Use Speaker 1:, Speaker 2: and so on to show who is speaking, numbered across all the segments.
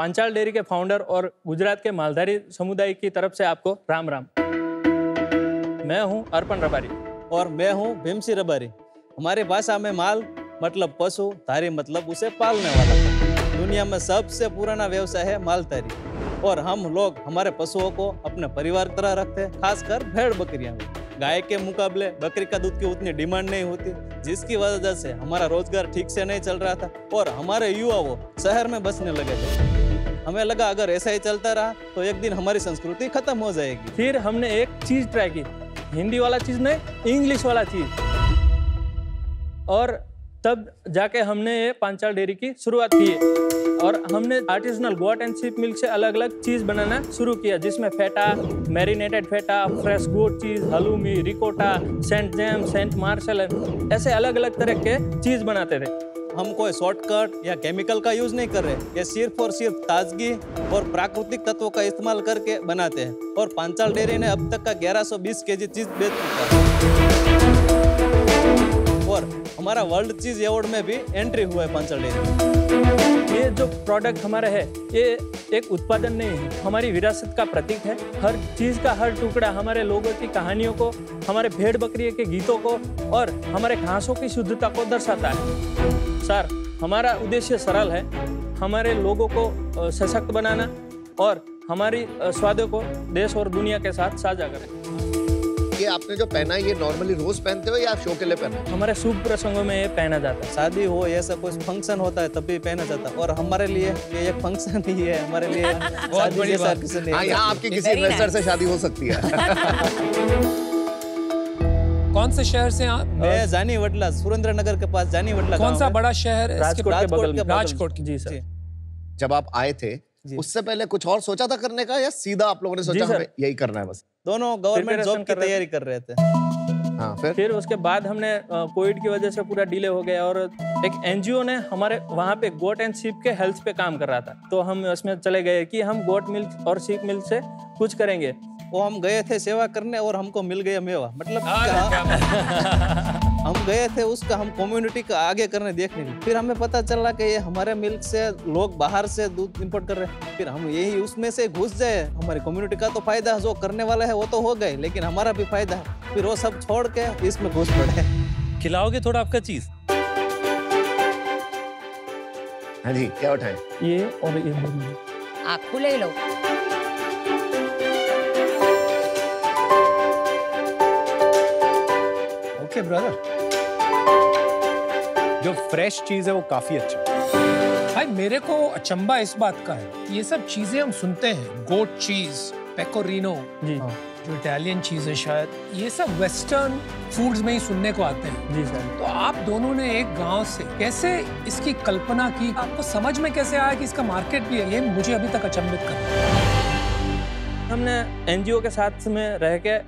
Speaker 1: Panchal dairy के founder और गुजरात के मालधारी समुदाय की तरफ से आपको राम राम। मैं हूं अर्पण रबारी
Speaker 2: और मैं हूं भीमसी रबारी। हमारी भाषा में माल मतलब पशु, धारी मतलब उसे पालने वाला। दुनिया में सबसे पुराना व्यवसाय है मालधारी और हम लोग हमारे पशुओं को अपने परिवार की तरह रखते हैं, खासकर भेड़ बकरियां। गाय के मुकाबले बकरी का दूध की उतनी डिमांड नहीं होती, जिसकी वजह से हमारा रोजगार ठीक से नहीं चल रहा था और हमारे युवा वो शहर में बसने लगे थे। हमें लगा अगर ऐसा ही चलता रहा तो एक दिन हमारी संस्कृति खत्म हो जाएगी।
Speaker 1: फिर हमने एक चीज ट्राई की, हिंदी वाला चीज नहीं, इंग्लिश वाला चीज, और तब जाके हमने ये पांचाल डेयरी की शुरुआत की और हमने artisanal goat and sheep milk से अलग अलग चीज बनाना शुरू किया, जिसमें फेटा, मैरिनेटेड फेटा, fresh goat cheese, halloumi, ricotta, saint Gem, saint Marshall, ऐसे अलग अलग तरह के चीज बनाते थे।
Speaker 2: हम कोई शॉर्टकट या केमिकल का यूज नहीं कर रहे, ये सिर्फ और सिर्फ ताजगी और प्राकृतिक तत्वों का इस्तेमाल करके बनाते हैं। और पांचाल डेयरी ने अब तक का 1120 केजी चीज बेच चुका है और हमारा वर्ल्ड चीज अवार्ड में भी एंट्री हुआ है पांचाल डेयरी।
Speaker 1: ये जो प्रोडक्ट हमारा है ये एक उत्पादन नहीं है, हमारी विरासत का प्रतीक है। हर चीज का हर टुकड़ा हमारे लोगों की कहानियों को, हमारे भेड़ बकरी के गीतों को और हमारे घासों की शुद्धता को दर्शाता है। सर, हमारा उद्देश्य सरल है, हमारे लोगों को सशक्त बनाना और हमारी स्वादों को देश और दुनिया के साथ साझा करें।
Speaker 3: ये आपने जो पहना है ये नॉर्मली रोज पहनते हो या आप शो के लिए पहना है?
Speaker 1: हमारे शुभ प्रसंगों में ये पहना जाता है,
Speaker 2: शादी हो ऐसा कोई फंक्शन होता है तब भी पहना जाता है और हमारे लिए ये एक फंक्शन ही है, हमारे लिए
Speaker 3: बहुत बड़ी बात। हाँ, यहाँ आपकी किसी इन्वेस्टर से शादी हो सकती है।
Speaker 4: कौन से शहर से आप?
Speaker 2: मैं जानी वडला, सुरेंद्रनगर के पास जानी वडला।
Speaker 4: कौन सा बड़ा शहर?
Speaker 1: राजकोट के बगल में।
Speaker 4: राजकोट की।
Speaker 1: जी सर।
Speaker 3: जब आप आए थे उससे पहले कुछ और सोचा था करने का या सीधा आप लोगों ने सोचा हमें यही करना है बस?
Speaker 2: दोनों गवर्नमेंट जॉब की तैयारी कर रहे थे।
Speaker 3: हाँ,
Speaker 1: फिर उसके बाद हमने कोविड की वजह से पूरा डिले हो गया और एक एनजीओ ने हमारे वहाँ पे गोट एंड शीप के हेल्थ पे काम कर रहा था, तो हम उसमें चले गए कि हम गोट मिल्क और शीप मिल्क से कुछ करेंगे।
Speaker 2: वो हम गए थे सेवा करने और हमको मिल गया मेवा, मतलब हम गए थे उसका हम कम्युनिटी का आगे करने देखने के लिए। फिर हमें पता चला कि ये हमारे मिल्क से लोग बाहर से दूध इंपोर्ट कर रहे हैं, फिर हम यही उसमें से घुस जाए। हमारी कम्युनिटी का तो फायदा जो करने वाला है वो तो हो गए, लेकिन हमारा भी फायदा है। फिर वो सब छोड़ के इसमें घुस पड़े।
Speaker 5: खिलाओगे थोड़ा आपका चीज?
Speaker 3: हाँ जी, क्या उठाए?
Speaker 1: ये और ये
Speaker 6: आप खुले लो।
Speaker 7: ओके ब्रदर, जो फ्रेश चीज है वो काफी अच्छी है।
Speaker 4: भाई मेरे को अचंबा इस बात का है, ये सब चीजें हम सुनते हैं, गोट चीज, पेकोरिनो, जो इटालियन चीज है शायद, ये सब वेस्टर्न फूड्स में ही सुनने को आते हैं।
Speaker 1: जी सर।
Speaker 4: तो आप दोनों ने एक गांव से कैसे इसकी कल्पना की, आपको समझ में कैसे आया कि इसका मार्केट भी है? ये मुझे अभी तक अचंभित कर रहा है।
Speaker 1: हमने एनजीओ के साथ में रह के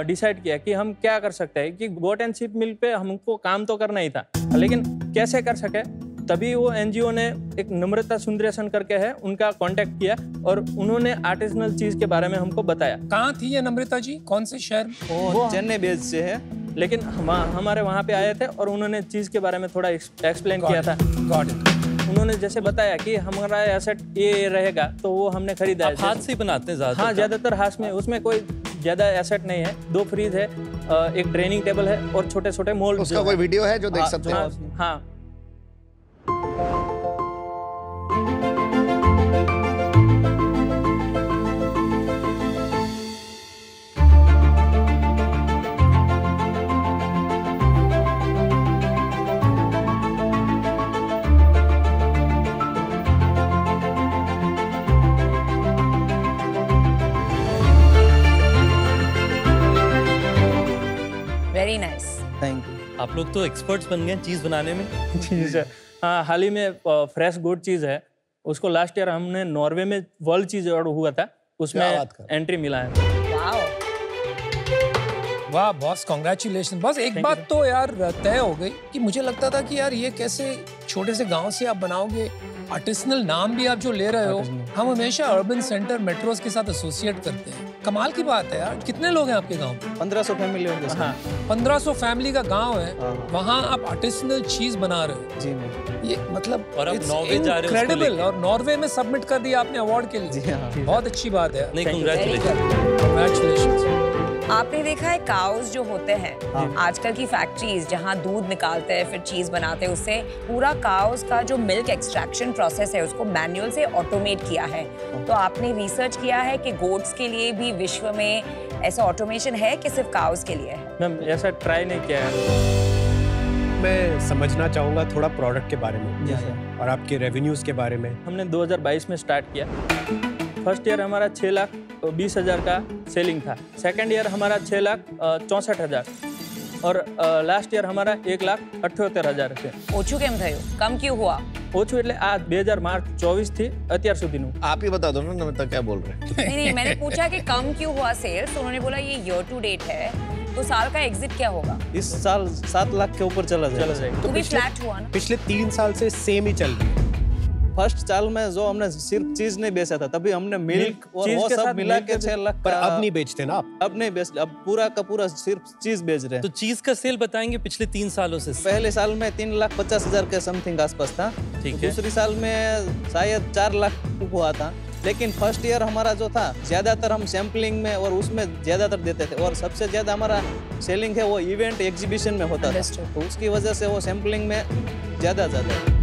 Speaker 1: डिसाइड किया कि हम क्या कर सकते हैं कि गोट एंड शीप मिल्क पे हमको काम तो करना ही था, लेकिन कैसे कर सके। तभी वो एनजीओ ने एक नम्रता सुंदरेशन करके है, उनका कांटेक्ट किया और उन्होंने आर्टिजनल चीज के बारे में हमको बताया।
Speaker 4: कहाँ थी ये नम्रता जी, कौन से शहर?
Speaker 2: वो चेन्नई बेस से है,
Speaker 1: लेकिन हमारे वहाँ पे आए थे और उन्होंने चीज के बारे में थोड़ा एक्सप्लेन किया था।
Speaker 4: Got it.
Speaker 1: उन्होंने जैसे बताया कि हमारा एसेट ये रहेगा, तो वो हमने खरीदा है।
Speaker 5: हाथ से ही बनाते हैं ज्यादातर?
Speaker 1: हाँ, ज्यादातर हाथ में, उसमें कोई ज्यादा एसेट नहीं है। 2 फ्रीज है, एक ट्रेनिंग टेबल है और छोटे छोटे मोल्ड।
Speaker 3: उसका कोई वीडियो है जो देख सकते हैं?
Speaker 1: हाँ।
Speaker 6: Very nice.
Speaker 2: Thank you.
Speaker 5: आप लोग तो एक्सपर्ट्स बन गए चीज बनाने में।
Speaker 1: जी सर। हाँ, हाल ही में फ्रेश गोट चीज है, उसको लास्ट ईयर हमने नॉर्वे में वर्ल्ड चीज अवार्ड हुआ था, उसमें एंट्री मिला है।
Speaker 4: वाह बॉस, कॉन्ग्रेचुलेशन बॉस। एक बात तो यार तय हो गई कि मुझे लगता था कि यार ये कैसे छोटे से गांव से आप बनाओगे, आर्टिसनल नाम भी आप जो ले रहे हो, हम हमेशा अर्बन सेंटर मेट्रोज के साथ एसोसिएट करते हैं, कमाल की बात है यार। कितने लोग हैं आपके गांव में?
Speaker 2: 1500 फैमिली होंगे सर।
Speaker 1: हाँ
Speaker 4: 1500 फैमिली का गांव है,
Speaker 2: हाँ।
Speaker 4: वहाँ आप आर्टिसनल चीज बना रहे हो।
Speaker 2: जी मैम।
Speaker 4: ये मतलब
Speaker 5: और अब
Speaker 4: it's
Speaker 5: नॉर्वे जा रहे हो उसको
Speaker 4: incredible।
Speaker 5: लेके।
Speaker 4: और नॉर्वे में सबमिट कर दिया आपने अवार्ड के
Speaker 2: जी
Speaker 4: लिए।
Speaker 2: हाँ।
Speaker 4: बहुत अच्छी बात है।
Speaker 5: नहीं,
Speaker 1: Thank you.
Speaker 5: congratulations।
Speaker 4: Congratulations।
Speaker 6: आपने देखा है काउज जो होते हैं
Speaker 2: हाँ।
Speaker 6: आजकल की फैक्ट्रीज जहाँ दूध निकालते हैं फिर चीज बनाते हैं, उससे पूरा काउज का जो मिल्क एक्सट्रैक्शन प्रोसेस है उसको मैनुअल से ऑटोमेट किया है। तो आपने रिसर्च किया है कि गोट्स के लिए भी विश्व में ऐसा ऑटोमेशन है कि सिर्फ काउज के लिए है?
Speaker 1: मैम ऐसा ट्राई नहीं किया है।
Speaker 7: मैं समझना चाहूँगा थोड़ा प्रोडक्ट के बारे में
Speaker 2: जी सर।
Speaker 7: और आपके रेवेन्यूज के बारे में।
Speaker 1: हमने 2022 में स्टार्ट किया। फर्स्ट ईयर हमारा 6,20,000 का सेलिंग था। सेकंड ईयर हमारा 6,64,000 और लास्ट ईयर हमारा 1,78,000 છે।
Speaker 6: ઓછું કેમ થયું? કમ ક્યું હુઆ?
Speaker 1: ઓછું એટલે આ 2024 થી અત્યાર સુધીનું।
Speaker 3: आप ही बता दो ना नमिता क्या बोल रहे हैं।
Speaker 6: नहीं नहीं, मैंने पूछा कि कम क्यों हुआ सेल्स, तो उन्होंने बोला ये ईयर टू डेट है, तो साल का एग्जिट क्या होगा?
Speaker 2: इस साल 7 लाख के ऊपर चला
Speaker 1: चलो
Speaker 2: जाएगा।
Speaker 1: जाएगा।
Speaker 6: तो भी फ्लैट हुआ ना?
Speaker 7: पिछले 3 साल से सेम ही चल रही है।
Speaker 2: फर्स्ट साल में जो हमने सिर्फ चीज नहीं बेचा था, तभी हमने मिल्क और
Speaker 1: चीज
Speaker 2: वो
Speaker 1: के
Speaker 2: सब
Speaker 1: साथ
Speaker 2: मिला
Speaker 1: मिल्क
Speaker 2: के
Speaker 1: भी-
Speaker 2: 6 लाख
Speaker 7: पर
Speaker 2: का।
Speaker 7: अब नहीं बेचते ना आप।
Speaker 2: अब नहीं बेच, अब पूरा का पूरा सिर्फ चीज बेच रहे
Speaker 5: तो
Speaker 2: हैं।
Speaker 5: चीज का सेल बताएंगे पिछले 3 सालों से।
Speaker 2: पहले साल में 3,50,000 के समथिंग आसपास था।
Speaker 5: ठीक
Speaker 2: तो
Speaker 5: है।
Speaker 2: दूसरी साल में शायद 4 लाख हुआ था। लेकिन फर्स्ट ईयर हमारा जो था ज्यादातर हम सैम्पलिंग में और उसमें ज्यादातर देते थे, और सबसे ज्यादा हमारा सेलिंग है वो इवेंट एग्जीबिशन में होता था।
Speaker 6: Understood.
Speaker 2: तो उसकी वजह से वो सैम्पलिंग में ज्यादा है।